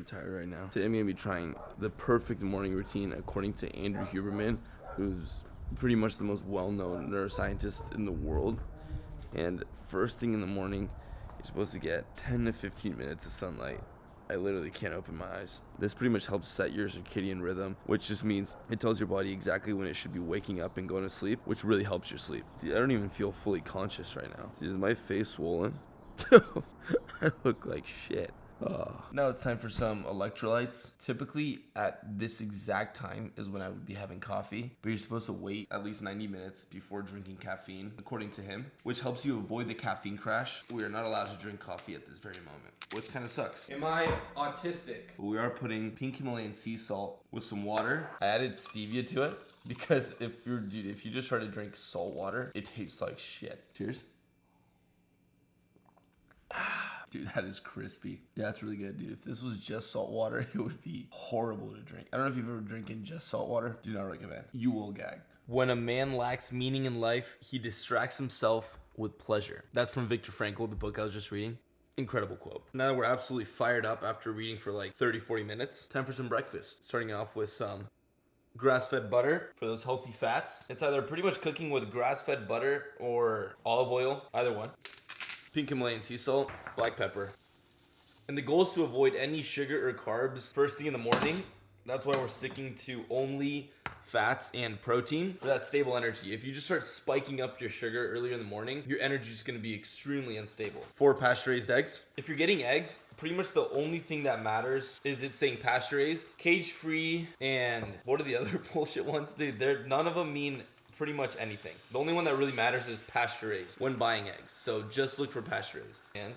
tired right now. Today I'm going to be trying the perfect morning routine according to Andrew Huberman, who's pretty much the most well-known neuroscientist in the world. And first thing in the morning, you're supposed to get 10 to 15 minutes of sunlight. I literally can't open my eyes. This pretty much helps set your circadian rhythm, which just means it tells your body exactly when it should be waking up and going to sleep, which really helps your sleep. Dude, I don't even feel fully conscious right now. Dude, is my face swollen? I look like shit. Now it's time for some electrolytes. Typically at this exact time is when I would be having coffee, but you're supposed to wait at least 90 minutes before drinking caffeine, according to him, which helps you avoid the caffeine crash. We are not allowed to drink coffee at this very moment, which kind of sucks. Am I autistic? We are putting pink Himalayan sea salt with some water. I added stevia to it because if you just try to drink salt water, it tastes like shit. Cheers. Dude, that is crispy. Yeah, that's really good, dude. If this was just salt water, it would be horrible to drink. I don't know if you've ever drinking just salt water. Do not recommend. You will gag. When a man lacks meaning in life, he distracts himself with pleasure. That's from Viktor Frankl, the book I was just reading. Incredible quote. Now that we're absolutely fired up after reading for like 30, 40 minutes, time for some breakfast. Starting off with some grass-fed butter for those healthy fats. It's either pretty much cooking with grass-fed butter or olive oil, either one. Pink Himalayan sea salt, black pepper. And the goal is to avoid any sugar or carbs first thing in the morning. That's why we're sticking to only fats and protein for that stable energy. If you just start spiking up your sugar earlier in the morning, your energy is going to be extremely unstable. 4 pasture-raised eggs. If you're getting eggs, pretty much the only thing that matters is it's saying pasture-raised, cage-free, and what are the other bullshit ones? None of them mean pretty much anything. The only one that really matters is pasture-raised when buying eggs. So just look for pasture-raised. And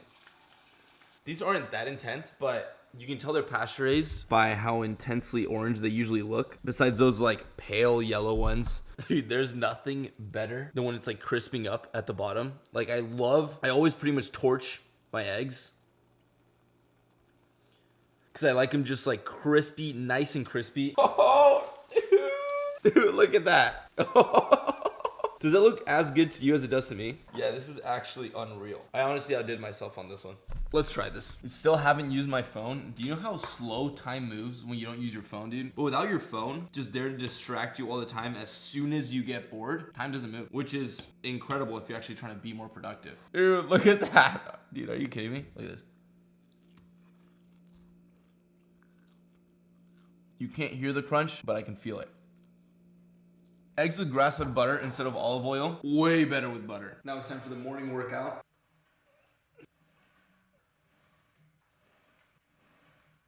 these aren't that intense, but you can tell they're pasture-raised by how intensely orange they usually look. Besides those like pale yellow ones. Dude, there's nothing better than when it's like crisping up at the bottom. Like I always pretty much torch my eggs, because I like them just like crispy, nice and crispy. Oh, dude, look at that. Does it look as good to you as it does to me? Yeah, this is actually unreal. I honestly outdid myself on this one. Let's try this. I still haven't used my phone. Do you know how slow time moves when you don't use your phone, dude? But without your phone, just there to distract you all the time, as soon as you get bored, time doesn't move, which is incredible if you're actually trying to be more productive. Dude, look at that. Dude, are you kidding me? Look at this. You can't hear the crunch, but I can feel it. Eggs with grass-fed butter instead of olive oil. Way better with butter. Now it's time for the morning workout.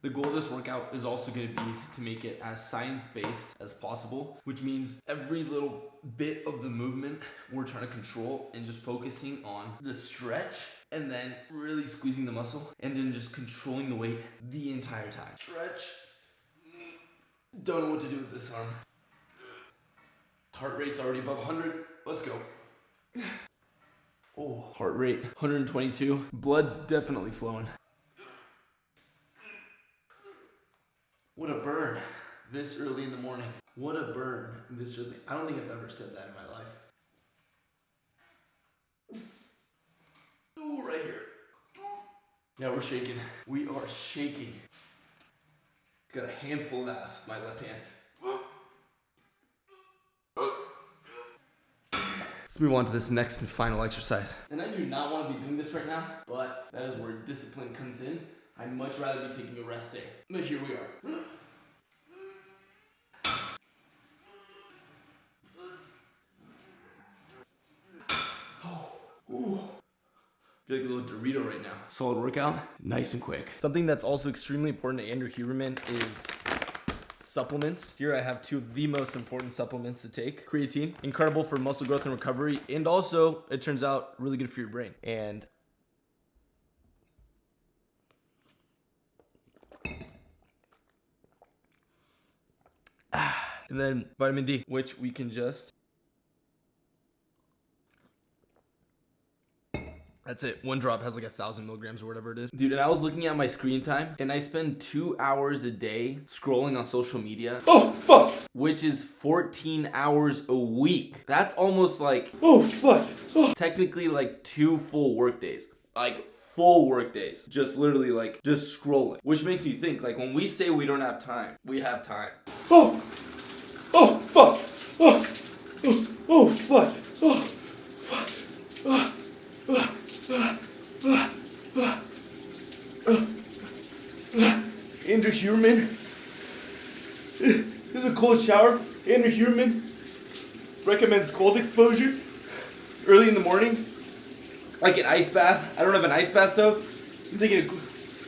The goal of this workout is also going to be to make it as science-based as possible, which means every little bit of the movement we're trying to control and just focusing on the stretch and then really squeezing the muscle and then just controlling the weight the entire time. Stretch. Don't know what to do with this arm. Heart rate's already above 100. Let's go. Oh, heart rate 122. Blood's definitely flowing. What a burn this early in the morning. What a burn this early. I don't think I've ever said that in my life. Ooh, right here. Yeah, we're shaking. We are shaking. Got a handful of ass with my left hand. Let's move on to this next and final exercise. And I do not want to be doing this right now, but that is where discipline comes in. I'd much rather be taking a rest day. But here we are. Ooh. I feel like a little Dorito right now. Solid workout, nice and quick. Something that's also extremely important to Andrew Huberman is supplements. Here I have 2 of the most important supplements to take. Creatine, incredible for muscle growth and recovery, and also, it turns out, really good for your brain. And then vitamin D, which we can just... That's it. 1 drop has like 1,000 milligrams or whatever it is. Dude, and I was looking at my screen time, and I spend 2 hours a day scrolling on social media. Oh, fuck! Which is 14 hours a week. That's almost like... Oh, fuck! Oh. Technically like 2 full work days. Like full work days. Just literally like, just scrolling. Which makes me think, like when we say we don't have time, we have time. Oh, oh, fuck. Oh, oh, oh, fuck. Oh, fuck. Andrew Huberman. This is a cold shower. Andrew Huberman recommends cold exposure early in the morning. Like an ice bath. I don't have an ice bath though. I'm thinking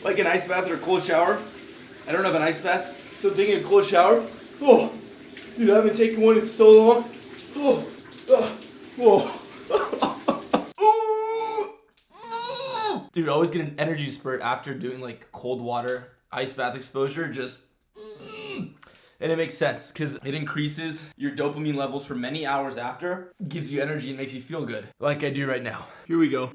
like an ice bath or a cold shower. I don't have an ice bath, so I'm taking a cold shower. Oh, dude, I haven't taken one in so long. Oh, whoa. Dude, I always get an energy spurt after doing like cold water, ice bath exposure, just, and it makes sense because it increases your dopamine levels for many hours after, gives you energy and makes you feel good, like I do right now. Here we go.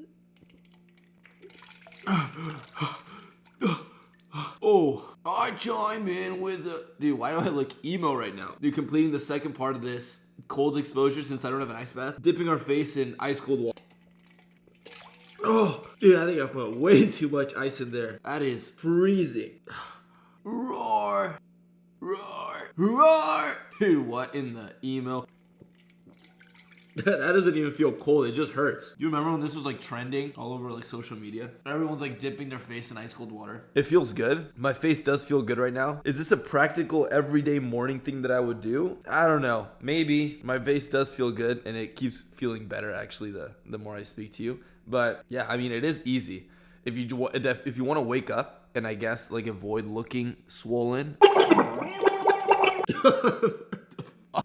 Oh, I chime in with a, dude, why do I look emo right now? Dude, completing the second part of this cold exposure since I don't have an ice bath, dipping our face in ice cold water. Oh, dude, I think I put way too much ice in there. That is freezing. Roar, roar, roar. Dude, what in the emo? That doesn't even feel cold, it just hurts. You remember when this was like trending all over like social media? Everyone's like dipping their face in ice cold water. It feels good. My face does feel good right now. Is this a practical everyday morning thing that I would do? I don't know. Maybe. My face does feel good and it keeps feeling better actually the more I speak to you. But yeah, I mean, it is easy. If you want to wake up and I guess like avoid looking swollen.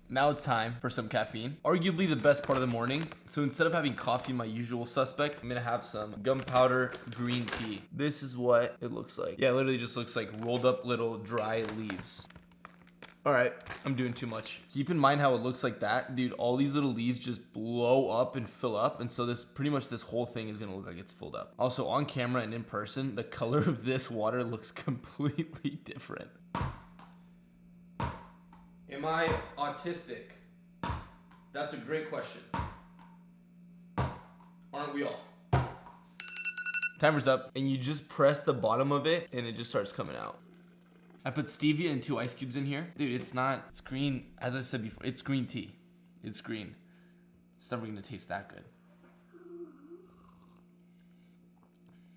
Now it's time for some caffeine. Arguably the best part of the morning. So instead of having coffee, my usual suspect, I'm gonna have some gunpowder green tea. This is what it looks like. Yeah, it literally just looks like rolled up little dry leaves. All right, I'm doing too much. Keep in mind how it looks like that. Dude, all these little leaves just blow up and fill up. And so this pretty much this whole thing is gonna look like it's filled up. Also on camera and in person, the color of this water looks completely different. Am I autistic? That's a great question. Aren't we all? Timer's up, and you just press the bottom of it, and it just starts coming out. I put stevia and 2 ice cubes in here. Dude, it's green, as I said before, it's green tea. It's green. It's never gonna taste that good.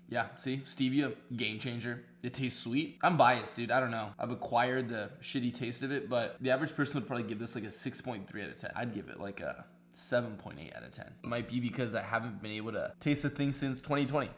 Yeah, see, stevia, game changer. It tastes sweet. I'm biased, dude. I don't know. I've acquired the shitty taste of it, but the average person would probably give this like a 6.3 out of 10. I'd give it like a 7.8 out of 10. It might be because I haven't been able to taste the thing since 2020.